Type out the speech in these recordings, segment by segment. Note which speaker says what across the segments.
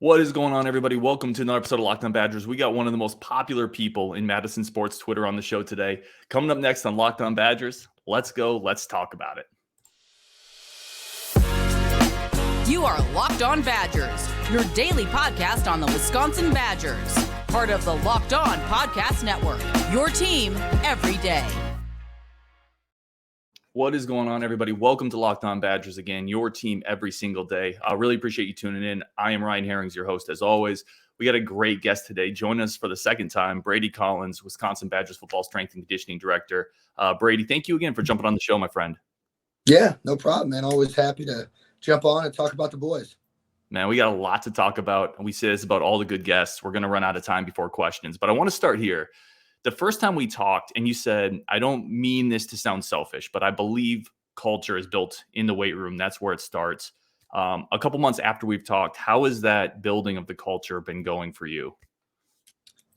Speaker 1: What is going on, everybody? Welcome to another episode of Locked On Badgers. We got one of the most popular people in Madison sports Twitter on the show today. Coming up next on Locked On Badgers, let's go. Let's talk about it.
Speaker 2: You are Locked On Badgers, your daily podcast on the Wisconsin Badgers. Part of the Locked On Podcast Network, your team every day.
Speaker 1: What is going on, everybody? Welcome to Locked On Badgers again, your team every single day. I really appreciate you tuning in. I am Ryan Herrings, your host, as always. We got a great guest today. Join us for the second time, Brady Collins, Wisconsin Badgers football strength and conditioning director. Brady, thank you again for jumping on the show, my friend.
Speaker 3: Yeah, no problem, man. Always happy to jump on and talk about the boys.
Speaker 1: Man, we got a lot to talk about. We say this about all the good guests. We're going to run out of time before questions, but I want to start here. The first time we talked, and you said, I don't mean this to sound selfish, but I believe culture is built in the weight room. That's where it starts. A couple months after we've talked, how has that building of the culture been going for you?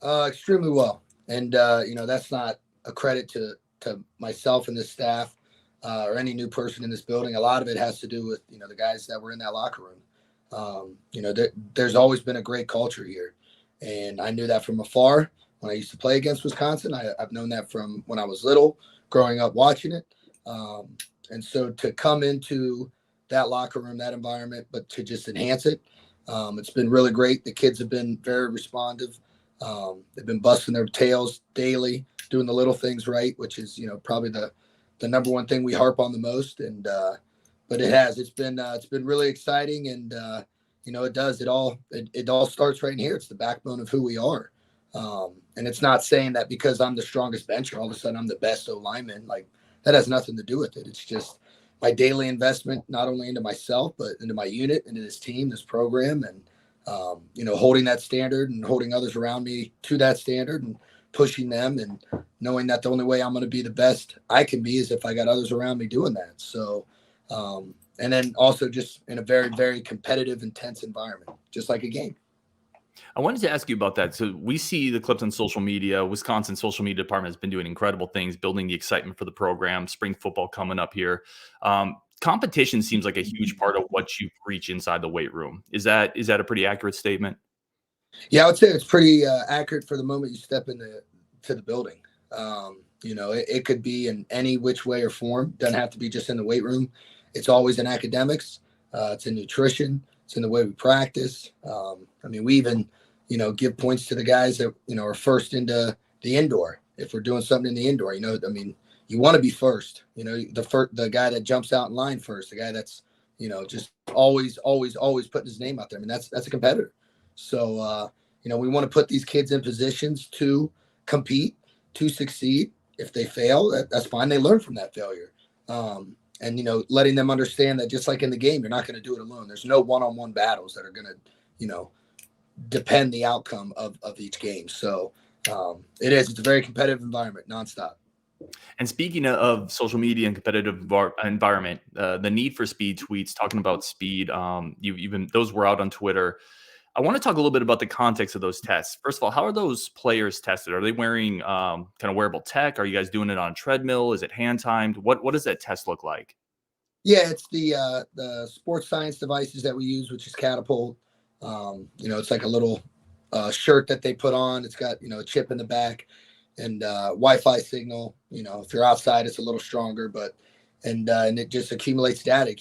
Speaker 3: Extremely well. And, that's not a credit to myself and the staff or any new person in this building. A lot of it has to do with, the guys that were in that locker room. There's always been a great culture here. And I knew that from afar. When I used to play against Wisconsin, I've known that from when I was little, growing up watching it. And so to come into that locker room, that environment, but to just enhance it, it's been really great. The kids have been very responsive. They've been busting their tails daily, doing the little things right, which is, probably the number one thing we harp on the most. And but it's been really exciting. And, it all starts right in here. It's the backbone of who we are. And it's not saying that because I'm the strongest bencher, all of a sudden I'm the best O-lineman. Like, that has nothing to do with it. It's just my daily investment, not only into myself, but into my unit, into this team, this program, and, holding that standard and holding others around me to that standard and pushing them and knowing that the only way I'm going to be the best I can be is if I got others around me doing that. So, and then also just in a very, very competitive, intense environment, just like a game.
Speaker 1: I wanted to ask you about that. So we see the clips on social media. Wisconsin social media department has been doing incredible things, building the excitement for the program, spring football coming up here. Competition seems like a huge part of what you preach inside the weight room. Is that a pretty accurate statement?
Speaker 3: Yeah, I would say it's pretty accurate for the moment you step into the building. It could be in any which way or form. Doesn't have to be just in the weight room. It's always in academics. It's in nutrition. It's in the way we practice. We even, give points to the guys that, are first into the indoor. If we're doing something in the indoor, you want to be first, the guy that jumps out in line first, the guy that's, just always putting his name out there. That's a competitor. So, we want to put these kids in positions to compete, to succeed. If they fail, that's fine. They learn from that failure. And, letting them understand that just like in the game, you're not going to do it alone. There's no one-on-one battles that are going to, depend the outcome of each game. So it's a very competitive environment, nonstop.
Speaker 1: And speaking of social media and competitive environment, the need for speed tweets, talking about speed, those were out on Twitter. I want to talk a little bit about the context of those tests. First of all, how are those players tested? Are they wearing kind of wearable tech? Are you guys doing it on a treadmill? Is it hand timed? What does that test look like?
Speaker 3: Yeah, it's the sports science devices that we use, which is Catapult. It's like a little shirt that they put on. It's got, a chip in the back and Wi-Fi signal. If you're outside, it's a little stronger, and it just accumulates data,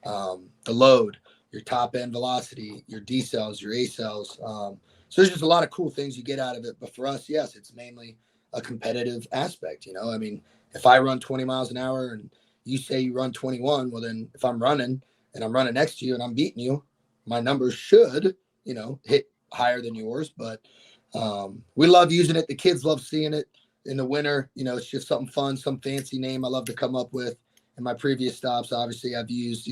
Speaker 3: the load, your top end velocity, your D cells, your A cells. So there's just a lot of cool things you get out of it. But for us, yes, it's mainly a competitive aspect. If I run 20 miles an hour and you say you run 21, well, then if I'm running and I'm running next to you and I'm beating you, my numbers should, hit higher than yours. But we love using it. The kids love seeing it in the winter. It's just something fun, some fancy name I love to come up with. In my previous stops, obviously, I've used,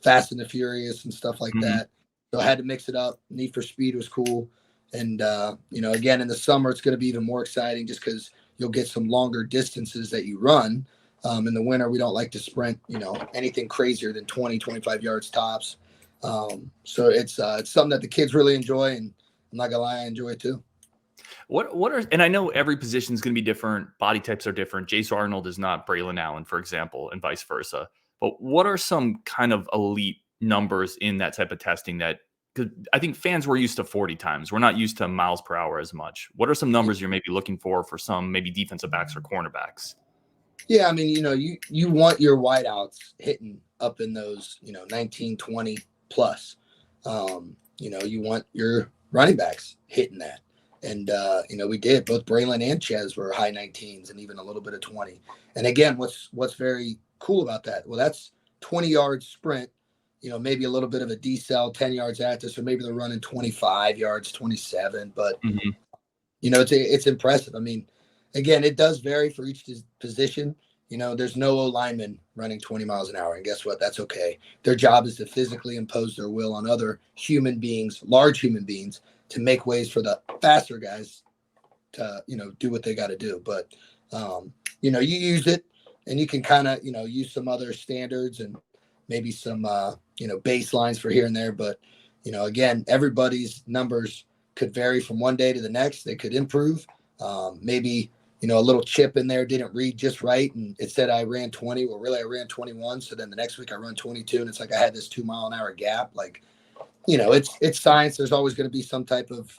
Speaker 3: Fast and the Furious and stuff like that. So I had to mix it up. Need for Speed was cool. And, again, in the summer, it's going to be even more exciting just because you'll get some longer distances that you run. In the winter, we don't like to sprint, anything crazier than 20, 25 yards tops. So it's something that the kids really enjoy. And I'm not going to lie, I enjoy it too.
Speaker 1: And I know every position is going to be different. Body types are different. Jace Arnold is not Braylon Allen, for example, and vice versa. But what are some kind of elite numbers in that type of testing that because I think fans were used to 40 times. We're not used to miles per hour as much. What are some numbers you're maybe looking for some maybe defensive backs or cornerbacks?
Speaker 3: Yeah, I mean, you want your wideouts hitting up in those, 19, 20 plus. You want your running backs hitting that. And, we did. Both Braylon and Ches were high 19s and even a little bit of 20. And again, what's very cool about that? Well, that's 20-yard sprint, maybe a little bit of a decel 10 yards after. So maybe they're running 25 yards, 27. But, it's impressive. I mean, again, it does vary for each position. There's no lineman running 20 miles an hour. And guess what? That's okay. Their job is to physically impose their will on other human beings, large human beings, to make ways for the faster guys to, do what they got to do. But, you use it and you can kind of, use some other standards and maybe some, baselines for here and there. But, again, everybody's numbers could vary from one day to the next. They could improve. Maybe, a little chip in there didn't read just right. And it said I ran 20. Well, really, I ran 21. So then the next week I run 22. And it's like I had this 2 mile an hour gap. Like, it's science. There's always going to be some type of,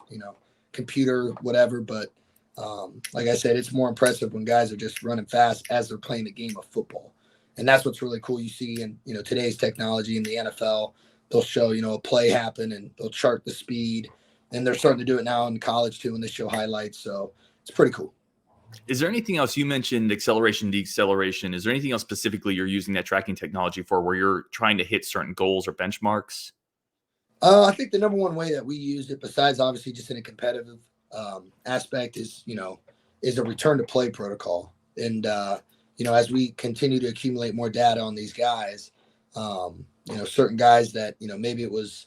Speaker 3: computer, whatever. But like I said, it's more impressive when guys are just running fast as they're playing the game of football. And that's what's really cool. You see in, today's technology in the NFL, they'll show, a play happen and they'll chart the speed. And they're starting to do it now in college too, when they show highlights. So it's pretty cool.
Speaker 1: Is there anything else? You mentioned acceleration, deceleration. Is there anything else specifically you're using that tracking technology for where you're trying to hit certain goals or benchmarks?
Speaker 3: I think the number one way that we use it, besides obviously just in a competitive aspect, is a return to play protocol. And, as we continue to accumulate more data on these guys, certain guys that, maybe it was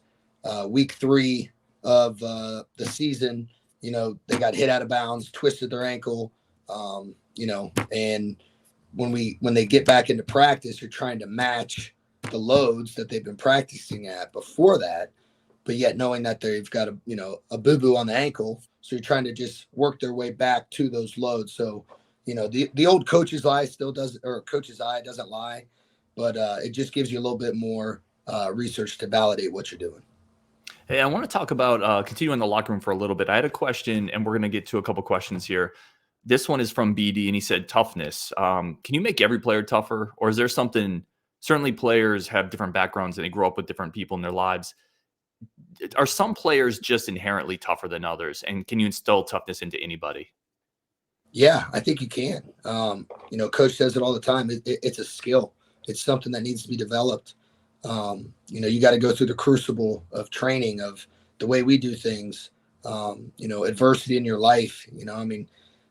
Speaker 3: week 3 of the season, they got hit out of bounds, twisted their ankle, and when they get back into practice, you're trying to match the loads that they've been practicing at before that, but yet knowing that they've got a boo-boo on the ankle. So you're trying to just work their way back to those loads. So, the old coach's eye coach's eye doesn't lie, but it just gives you a little bit more research to validate what you're doing.
Speaker 1: Hey, I want to talk about continuing the locker room for a little bit. I had a question, and we're going to get to a couple questions here. This one is from BD, and he said, toughness. Can you make every player tougher? Or is there something, certainly players have different backgrounds and they grow up with different people in their lives. Are some players just inherently tougher than others? And can you instill toughness into anybody?
Speaker 3: Yeah, I think you can. Coach says it all the time. It's a skill. It's something that needs to be developed. You got to go through the crucible of training, of the way we do things, adversity in your life.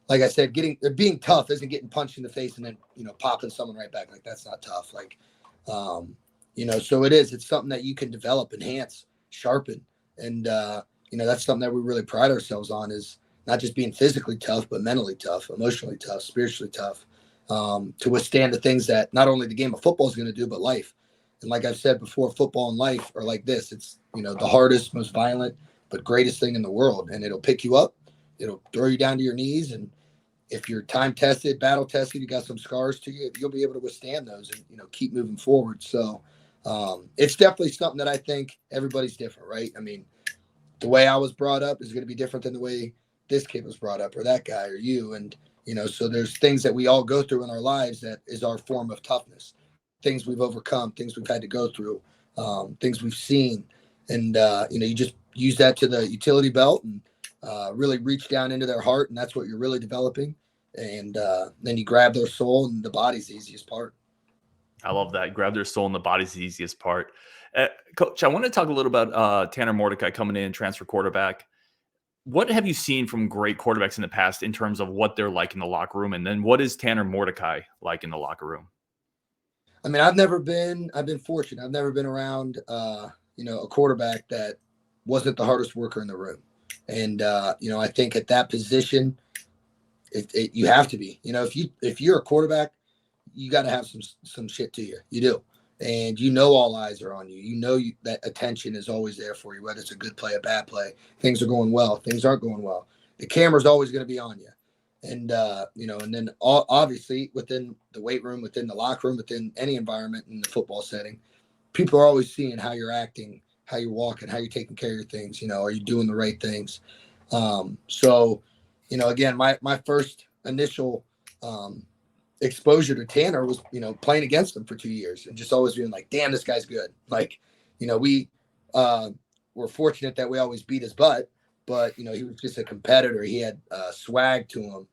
Speaker 3: Like I said, being tough isn't getting punched in the face and then, popping someone right back. Like, that's not tough. Like, so it's something that you can develop, enhance, sharpen. And, that's something that we really pride ourselves on, is not just being physically tough, but mentally tough, emotionally tough, spiritually tough, to withstand the things that not only the game of football is going to do, but life. And like I've said before, football and life are like this. It's, the hardest, most violent, but greatest thing in the world. And it'll pick you up. It'll throw you down to your knees. And if you're time tested, battle tested, you got some scars to you, you'll be able to withstand those and, keep moving forward. So it's definitely something that I think everybody's different, right? I mean, the way I was brought up is going to be different than the way this kid was brought up, or that guy, or you. And, so there's things that we all go through in our lives that is our form of toughness. Things we've overcome, things we've had to go through, things we've seen. And, you just use that to the utility belt and really reach down into their heart. And that's what you're really developing. And then you grab their soul, and the body's the easiest part.
Speaker 1: I love that. Grab their soul, and the body's the easiest part. Coach, I want to talk a little about Tanner Mordecai coming in, transfer quarterback. What have you seen from great quarterbacks in the past in terms of what they're like in the locker room? And then what is Tanner Mordecai like in the locker room?
Speaker 3: I mean, I've been fortunate. I've never been around, a quarterback that wasn't the hardest worker in the room. And, I think at that position, you have to be, if you're a quarterback, you got to have some shit to you. You do. And all eyes are on you. That attention is always there for you, whether it's a good play, a bad play. Things are going well. Things aren't going well. The camera's always going to be on you. And, and then obviously within the weight room, within the locker room, within any environment in the football setting, people are always seeing how you're acting how you're walking, how you're taking care of your things. Are you doing the right things? So, again, my first initial exposure to Tanner was, playing against him for 2 years and just always being like, damn, this guy's good. Like, we were fortunate that we always beat his butt, but, he was just a competitor. He had swag to him.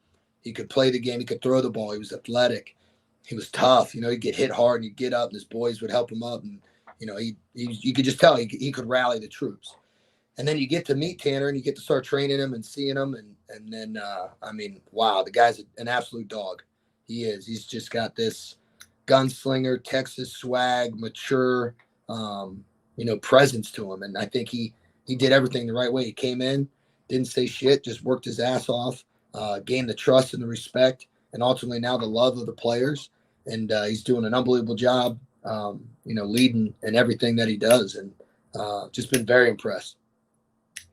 Speaker 3: He could play the game. He could throw the ball. He was athletic. He was tough. He'd get hit hard and he'd get up and his boys would help him up. And, you could just tell he could rally the troops. And then you get to meet Tanner and you get to start training him and seeing him. And then, wow, the guy's an absolute dog. He is. He's just got this gunslinger, Texas swag, mature, presence to him. And I think he did everything the right way. He came in, didn't say shit, just worked his ass off, gained the trust and the respect, and ultimately now the love of the players. And he's doing an unbelievable job, leading in everything that he does. And just been very impressed.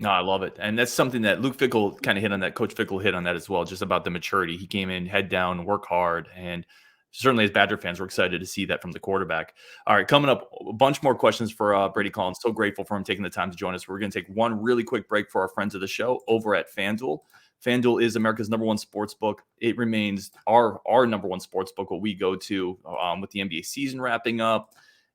Speaker 1: No, I love it. And that's something that Luke Fickell kind of hit on that. Coach Fickell hit on that as well, just about the maturity. He came in head down, work hard. And certainly as Badger fans, we're excited to see that from the quarterback. All right, coming up, a bunch more questions for Brady Collins. So grateful for him taking the time to join us. We're going to take one really quick break for our friends of the show over at FanDuel. FanDuel is America's #1 sports book. It remains our #1 sports book, what we go to with the NBA season wrapping up.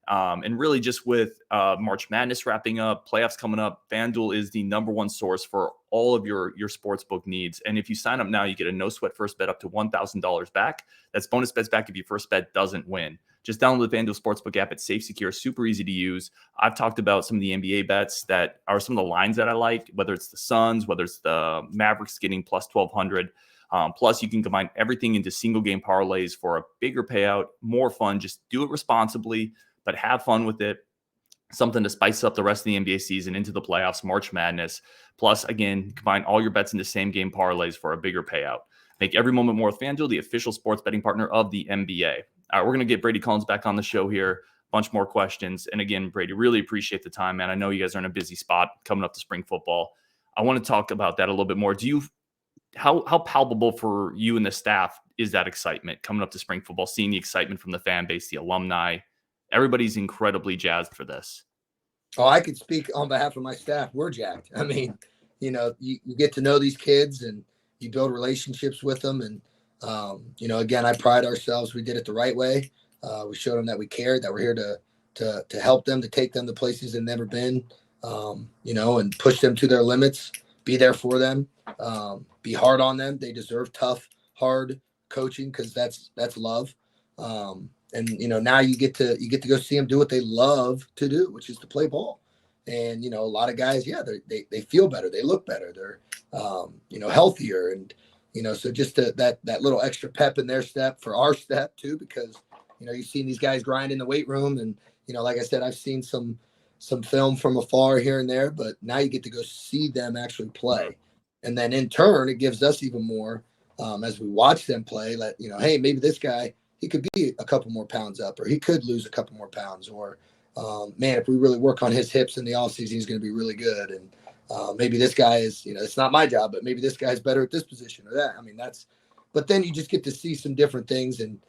Speaker 1: And really just with March Madness wrapping up, playoffs coming up, FanDuel is the #1 source for all of your sports book needs. And if you sign up now, you get a no sweat first bet up to $1,000 back. That's bonus bets back if your first bet doesn't win. Just download the FanDuel Sportsbook app. It's safe, secure, super easy to use. I've talked about some of the NBA bets that are some of the lines that I like, whether it's the Suns, whether it's the Mavericks getting plus 1,200. Plus, you can combine everything into single game parlays for a bigger payout, more fun. Just do it responsibly, but have fun with it. Something to spice up the rest of the NBA season into the playoffs, March Madness. Plus, again, combine all your bets into same game parlays for a bigger payout. Make every moment more with FanDuel, the official sports betting partner of the NBA. All right, we're going to get Brady Collins back on the show here. Bunch more questions. And again, Brady, really appreciate the time, man. I know you guys are in a busy spot coming up to spring football. I want to talk about that a little bit more. How palpable for you and the staff is that excitement coming up to spring football, seeing the excitement from the fan base, the alumni? Everybody's incredibly jazzed for this.
Speaker 3: Oh, I could speak on behalf of my staff. We're jacked. I mean, you get to know these kids and you build relationships with them. And, again, I pride ourselves. We did it the right way. We showed them that we cared, that we're here to help them, to take them to places they've never been, and push them to their limits, be there for them, be hard on them. They deserve tough, hard coaching because that's love. And now you get to go see them do what they love to do, which is to play ball. And a lot of guys, they feel better, they look better, they're healthier, and so just that little extra pep in their step for our step too, because you've seen these guys grind in the weight room, and like I said, I've seen some film from afar here and there, but now you get to go see them actually play, and then in turn it gives us even more as we watch them play. That hey, maybe this guy, he could be a couple more pounds up, or he could lose a couple more pounds, or man, if we really work on his hips in the offseason, he's going to be really good. And maybe this guy is, it's not my job, but maybe this guy's better at this position or that. I mean, but then you just get to see some different things, and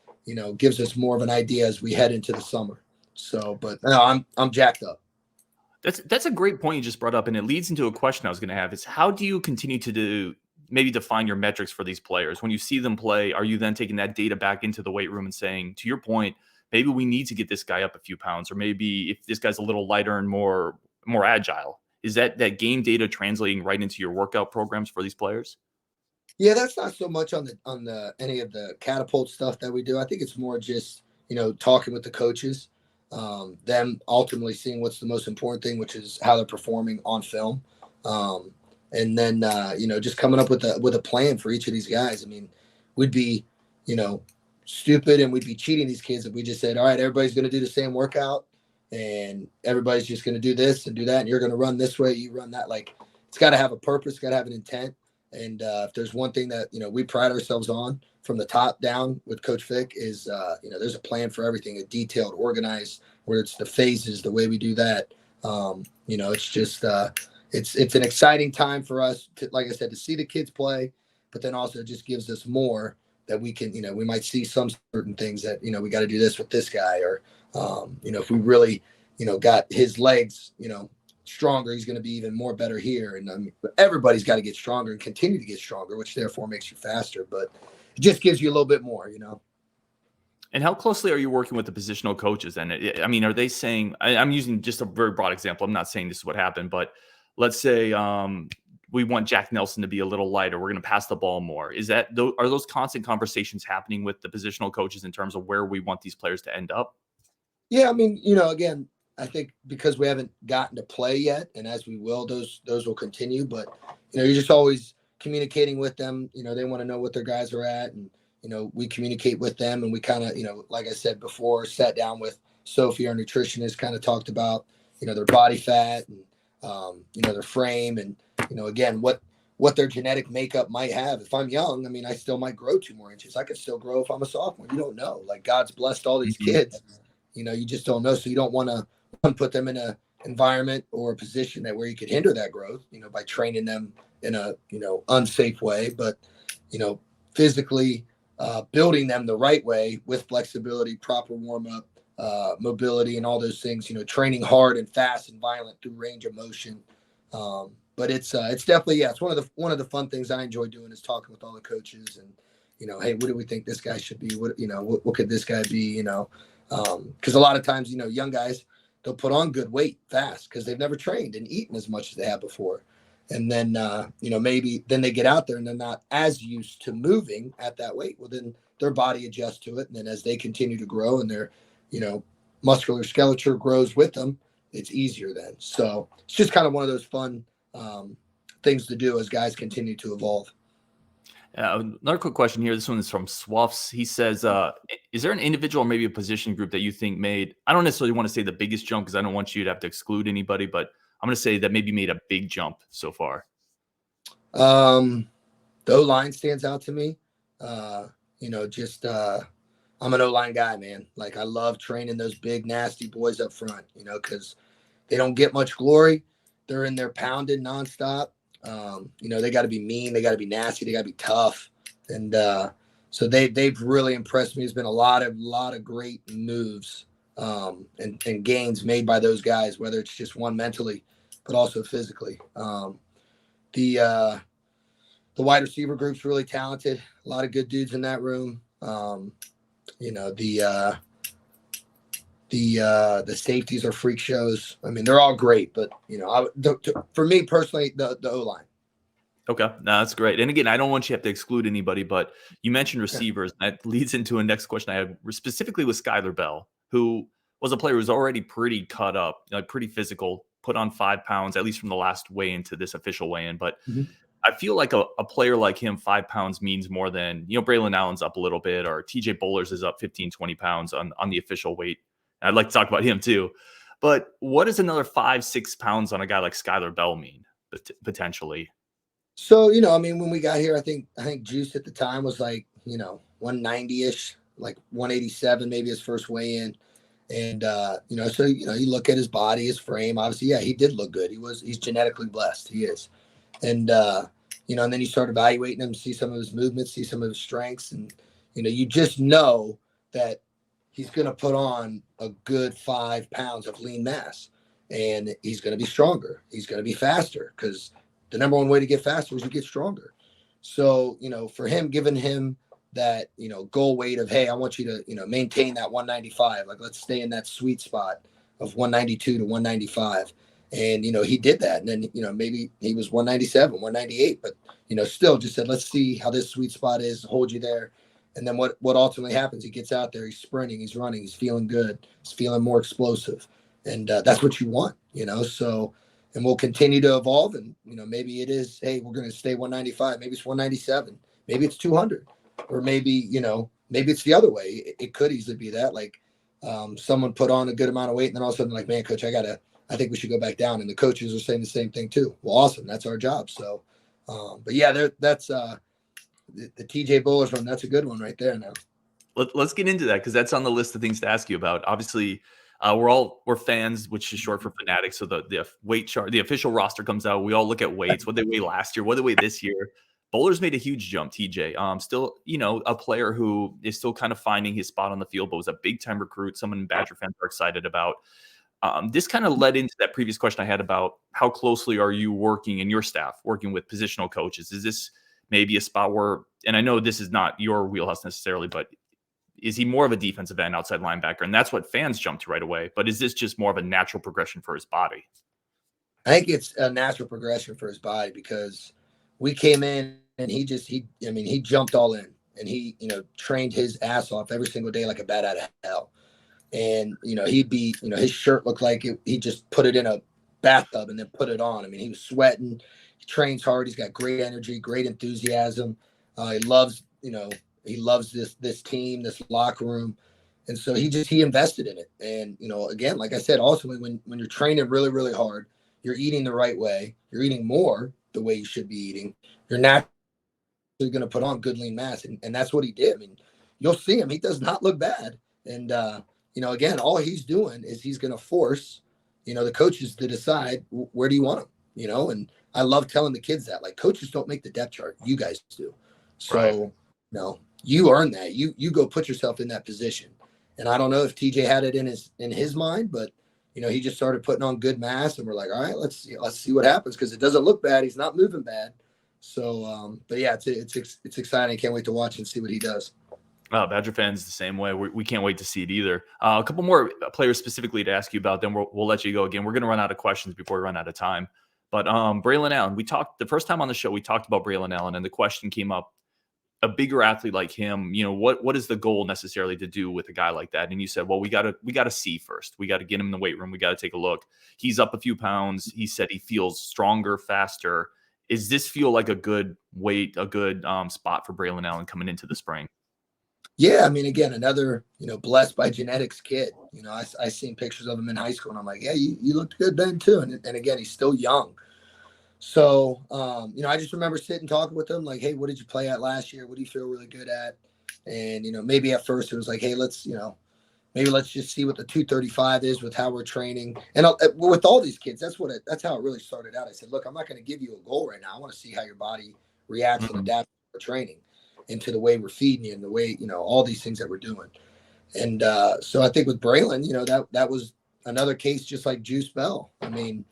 Speaker 3: gives us more of an idea as we head into the summer. So, but no, I'm jacked up.
Speaker 1: That's a great point you just brought up, and it leads into a question I was going to have: is how do you continue to maybe define your metrics for these players? When you see them play, are you then taking that data back into the weight room and saying, to your point, maybe we need to get this guy up a few pounds, or maybe if this guy's a little lighter and more agile, is that game data translating right into your workout programs for these players?
Speaker 3: Yeah, that's not so much on the any of the catapult stuff that we do. I think it's more just, talking with the coaches, them ultimately seeing what's the most important thing, which is how they're performing on film. And then, just coming up with a plan for each of these guys. I mean, we'd be, stupid and we'd be cheating these kids if we just said, all right, everybody's going to do the same workout and everybody's just going to do this and do that. And you're going to run this way, you run that. Like, it's got to have a purpose, got to have an intent. And if there's one thing that, we pride ourselves on from the top down with Coach Fick is, there's a plan for everything, a detailed, organized, where it's the phases, the way we do that. It's just, it's an exciting time for us to, like I said, to see the kids play, but then also it just gives us more that we can, we might see some certain things that, we got to do this with this guy, or, if we really, got his legs, stronger, he's going to be even more better here. And everybody's got to get stronger and continue to get stronger, which therefore makes you faster. But it just gives you a little bit more,
Speaker 1: And how closely are you working with the positional coaches? And I mean, are they saying, I'm using just a very broad example. I'm not saying this is what happened, but let's say we want Jack Nelson to be a little lighter. We're going to pass the ball more. Are those constant conversations happening with the positional coaches in terms of where we want these players to end up?
Speaker 3: Yeah. I mean, again, I think because we haven't gotten to play yet, and as we will, those will continue, but you're just always communicating with them. They want to know what their guys are at, and we communicate with them, and we kind of, like I said before, sat down with Sophie, our nutritionist, kind of talked about, their body fat and, their frame and, again, what their genetic makeup might have. If I'm young, I mean, I still might grow 2 more inches. I could still grow if I'm a sophomore. You don't know. Like, God's blessed all these kids. You just don't know. So you don't want to put them in a environment or a position where you could hinder that growth, by training them in a, unsafe way, but, physically, building them the right way with flexibility, proper warm up, mobility, and all those things. Training hard and fast and violent through range of motion. But it's definitely, it's one of the fun things I enjoy doing is talking with all the coaches and hey, what do we think this guy should be? What could this guy be? Because a lot of times young guys, they'll put on good weight fast because they've never trained and eaten as much as they have before. And then, maybe then they get out there and they're not as used to moving at that weight. Well, then their body adjusts to it. And then as they continue to grow and their, muscular skeleton grows with them, it's easier then. So it's just kind of one of those fun things to do as guys continue to evolve.
Speaker 1: Another quick question here. This one is from Swaffs. He says, is there an individual or maybe a position group that you think made, I don't necessarily want to say the biggest jump because I don't want you to have to exclude anybody, but I'm going to say that maybe made a big jump so far?
Speaker 3: The O-line stands out to me. I'm an O-line guy, man. Like, I love training those big, nasty boys up front, because they don't get much glory. They're in there pounded nonstop. They got to be mean. They got to be nasty. They got to be tough. And so they've really impressed me. There's been a lot of great moves and gains made by those guys, whether it's just one mentally, but also physically. The wide receiver group's really talented. A lot of good dudes in that room. The safeties are freak shows. I mean, they're all great, but for me personally, the O-line.
Speaker 1: Okay, no, that's great. And again, I don't want you to have to exclude anybody, but you mentioned receivers. And that leads into a next question I had specifically with Skyler Bell, who was a player who was already pretty cut up, pretty physical, put on 5 pounds, at least from the last weigh-in to this official weigh-in. But I feel like a player like him, 5 pounds means more than, Braylon Allen's up a little bit, or TJ Bollers is up 15, 20 pounds on the official weight. And I'd like to talk about him too. But what does another 5-6 pounds on a guy like Skyler Bell mean potentially?
Speaker 3: So, when we got here, I think Juice at the time was like, 190-ish, like 187, maybe his first weigh-in. And, so, you look at his body, his frame, obviously, yeah, he did look good. He's genetically blessed. He is. And, and then you start evaluating him, see some of his movements, see some of his strengths. And, you just know that he's going to put on a good 5 pounds of lean mass, and he's going to be stronger. He's going to be faster, because the number one way to get faster is you get stronger. So, for him, giving him that, goal weight of, hey, I want you to, maintain that 195. Like, let's stay in that sweet spot of 192 to 195. And, he did that. And then, maybe he was 197, 198, but, still just said, let's see how this sweet spot is, hold you there. And then what ultimately happens, he gets out there, he's sprinting, he's running, he's feeling good, he's feeling more explosive. And that's what you want, so, and we'll continue to evolve. And, maybe it is, hey, we're going to stay 195. Maybe it's 197. Maybe it's 200. Or maybe, maybe it's the other way. It could easily be that. Like, someone put on a good amount of weight and then all of a sudden, like, man, coach, I think we should go back down. And the coaches are saying the same thing too. Well, awesome. That's our job. So, but yeah, that's the TJ Bollers one. That's a good one right there now.
Speaker 1: Let's get into that, because that's on the list of things to ask you about. Obviously, we're fans, which is short for fanatics. So the weight chart, the official roster comes out. We all look at weights. What they weigh last year, what they weigh this year. Bollers made a huge jump, TJ. Still, a player who is still kind of finding his spot on the field, but was a big time recruit, someone Badger fans are excited about. This kind of led into that previous question I had about how closely are you working and your staff working with positional coaches? Is this maybe a spot where, and I know this is not your wheelhouse necessarily, but is he more of a defensive end, outside linebacker? And that's what fans jump to right away. But is this just more of a natural progression for his body?
Speaker 3: I think it's a natural progression for his body because we came in and he jumped all in and he, trained his ass off every single day like a bat out of hell. And, he'd be, his shirt looked like he just put it in a bathtub and then put it on. I mean, he was sweating. He trains hard. He's got great energy, great enthusiasm. He loves this team, this locker room. And so he invested in it. And, again, like I said, ultimately when you're training really, really hard, you're eating the right way, you're eating more the way you should be eating, you're naturally going to put on good lean mass. And that's what he did. I mean, you'll see him. He does not look bad. And, again, all he's doing is he's going to force, the coaches to decide where do you want him, and I love telling the kids that, like, coaches don't make the depth chart. You guys do. So, right. You earn that. You go put yourself in that position. And I don't know if TJ had it in his mind, but, he just started putting on good mass and we're like, all right, let's see what happens. Cause it doesn't look bad. He's not moving bad. So, but yeah, it's exciting. I can't wait to watch and see what he does.
Speaker 1: Badger fans the same way. We can't wait to see it either. A couple more players specifically to ask you about, then we'll let you go again. We're going to run out of questions before we run out of time. But Braylon Allen, we talked the first time on the show, we talked about Braelon Allen, and the question came up, a bigger athlete like him, what is the goal necessarily to do with a guy like that? And you said, well, we got to see first. We got to get him in the weight room. We got to take a look. He's up a few pounds. He said he feels stronger, faster. Is this feel like a good weight, a good spot for Braelon Allen coming into the spring?
Speaker 3: Yeah, I mean, again, another, blessed by genetics kid. I seen pictures of him in high school, and I'm like, yeah, you looked good then too. And again, he's still young. So, I just remember sitting talking with him, like, hey, what did you play at last year? What do you feel really good at? And, maybe at first it was like, hey, let's just see what the 235 is with how we're training. And with all these kids, that's how it really started out. I said, look, I'm not going to give you a goal right now. I want to see how your body reacts and adapts to training. Into the way we're feeding you and the way, all these things that we're doing. And so I think with Braelon, that was another case just like Juice Bell. I mean,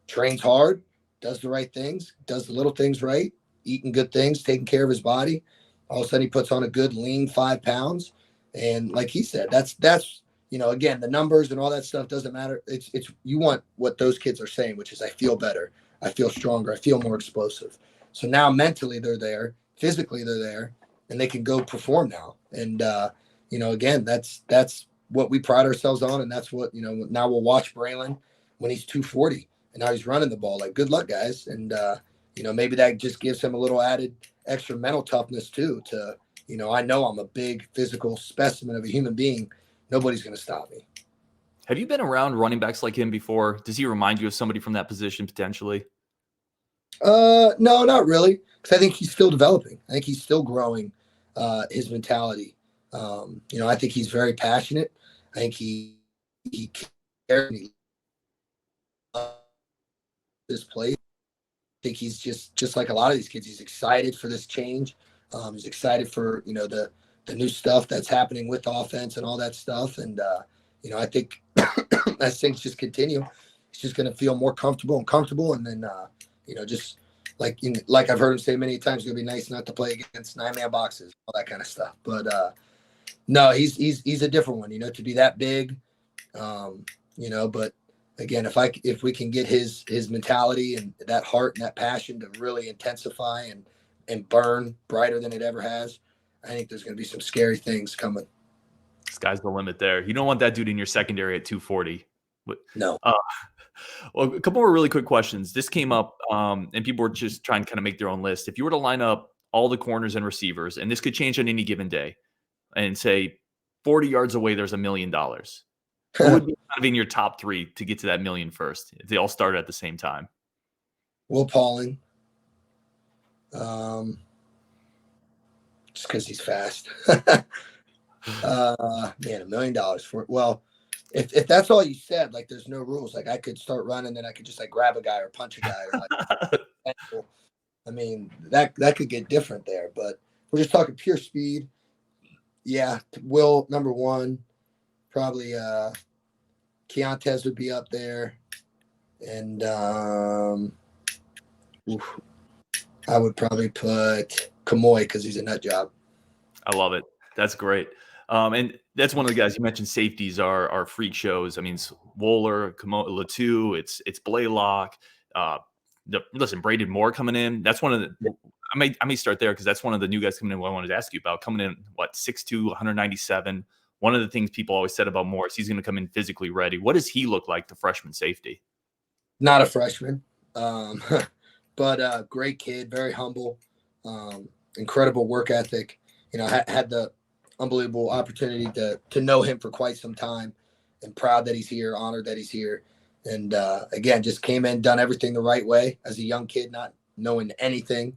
Speaker 3: trains hard, does the right things, does the little things right, eating good things, taking care of his body. All of a sudden he puts on a good lean 5 pounds. And like he said, that's again, the numbers and all that stuff doesn't matter. It's you want what those kids are saying, which is I feel better, I feel stronger, I feel more explosive. So now mentally they're there. Physically they're there and they can go perform now. And, again, that's what we pride ourselves on. And that's what, now we'll watch Braelon when he's 240 and now he's running the ball. Like, good luck, guys. And, maybe that just gives him a little added extra mental toughness too, to, I know I'm a big physical specimen of a human being. Nobody's going to stop me.
Speaker 1: Have you been around running backs like him before? Does he remind you of somebody from that position potentially?
Speaker 3: No, not really. Because I think he's still developing. I think he's still growing his mentality. I think he's very passionate. I think he cares. He loves this place. I think he's just like a lot of these kids. He's excited for this change. He's excited for the new stuff that's happening with offense and all that stuff. And I think as things just continue, he's just going to feel more comfortable. And then just. Like I've heard him say many times, it's gonna be nice not to play against 9-man boxes, all that kind of stuff. But no, he's a different one, to be that big, But again, if we can get his mentality and that heart and that passion to really intensify and burn brighter than it ever has, I think there's gonna be some scary things coming.
Speaker 1: Sky's the limit there. You don't want that dude in your secondary at 240.
Speaker 3: No.
Speaker 1: Well, a couple more really quick questions. This came up, and people were just trying to kind of make their own list. If you were to line up all the corners and receivers, and this could change on any given day, and say 40 yards away, there's $1 million. Who would be kind of in your top 3 to get to that million first if they all started at the same time?
Speaker 3: Will Pauling. Just because he's fast. Man, $1 million for it. Well, if that's all you said, like there's no rules. Like I could start running, then I could just like grab a guy or punch a guy. Or I mean, that could get different there. But we're just talking pure speed. Yeah, Will number 1, probably Keontae would be up there. And I would probably put Kamoy because he's a nut job.
Speaker 1: I love it. That's great. And that's one of the guys you mentioned. Safeties are freak shows. I mean, it's Wohler, Latu, it's Blaylock. Listen, Braiden Moore coming in. That's one of the. I may start there because that's one of the new guys coming in. What I wanted to ask you about coming in. 6'2", 197. One of the things people always said about Moore is he's going to come in physically ready. What does he look like, the freshman safety?
Speaker 3: Not a freshman, but great kid, very humble, incredible work ethic. Had the unbelievable opportunity to know him for quite some time, and proud that he's here, honored that he's here. And again, just came in, done everything the right way as a young kid, not knowing anything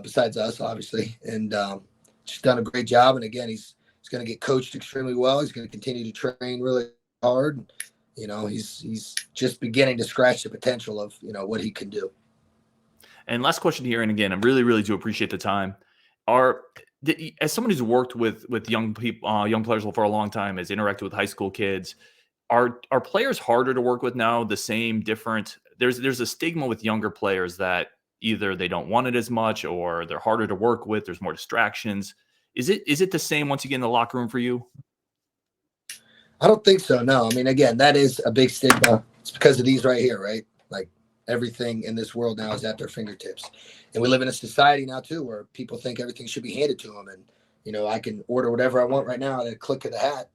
Speaker 3: besides us, obviously, and just done a great job. And again, he's going to get coached extremely well. He's going to continue to train really hard. He's just beginning to scratch the potential of what he can do.
Speaker 1: And last question here, and again, I really, really do appreciate the time. As someone who's worked with young people, young players for a long time, has interacted with high school kids, are players harder to work with now? The same, different? There's a stigma with younger players that either they don't want it as much or they're harder to work with. There's more distractions. Is it the same once you get in the locker room for you?
Speaker 3: I don't think so. No. I mean, again, that is a big stigma. It's because of these right here, right? Like everything in this world now is at their fingertips. And we live in a society now too, where people think everything should be handed to them. And, I can order whatever I want right now at a click of the hat.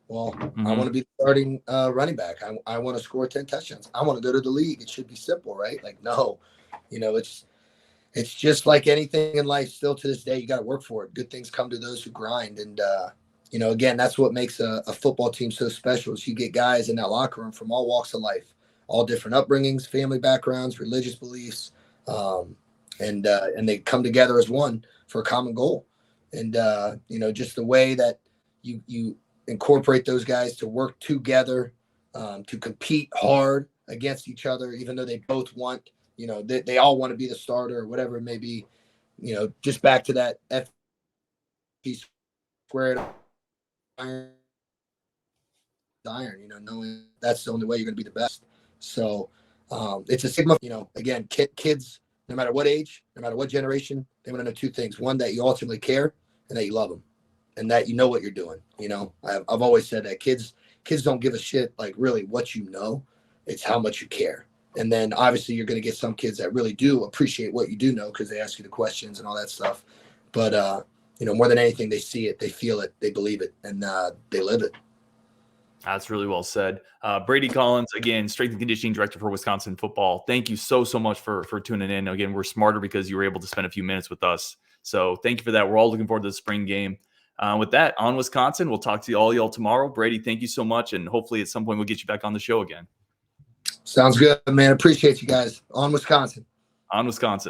Speaker 3: Well, I want to be the starting running back. I want to score 10 touchdowns. I want to go to the league. It should be simple, right? Like, no, it's just like anything in life. Still to this day, you got to work for it. Good things come to those who grind. And, again, that's what makes a football team so special is you get guys in that locker room from all walks of life, all different upbringings, family backgrounds, religious beliefs, and they come together as one for a common goal. And, just the way that you incorporate those guys to work together, to compete hard against each other, even though they both want, they all want to be the starter or whatever it may be, just back to that FP squared iron, knowing that's the only way you're going to be the best. So it's a stigma, again, kids, no matter what age, no matter what generation, they want to know two things. One, that you ultimately care and that you love them and that you know what you're doing. I've always said that kids don't give a shit, like really what you know, it's how much you care. And then obviously you're going to get some kids that really do appreciate what you do know because they ask you the questions and all that stuff. But, more than anything, they see it, they feel it, they believe it, and they live it.
Speaker 1: That's really well said. Brady Collins, again, strength and conditioning director for Wisconsin football. Thank you so much for tuning in. Again, we're smarter because you were able to spend a few minutes with us. So thank you for that. We're all looking forward to the spring game. With that, on Wisconsin, we'll talk to y'all tomorrow. Brady, thank you so much. And hopefully at some point we'll get you back on the show again.
Speaker 3: Sounds good, man. Appreciate you guys. On Wisconsin.
Speaker 1: On Wisconsin.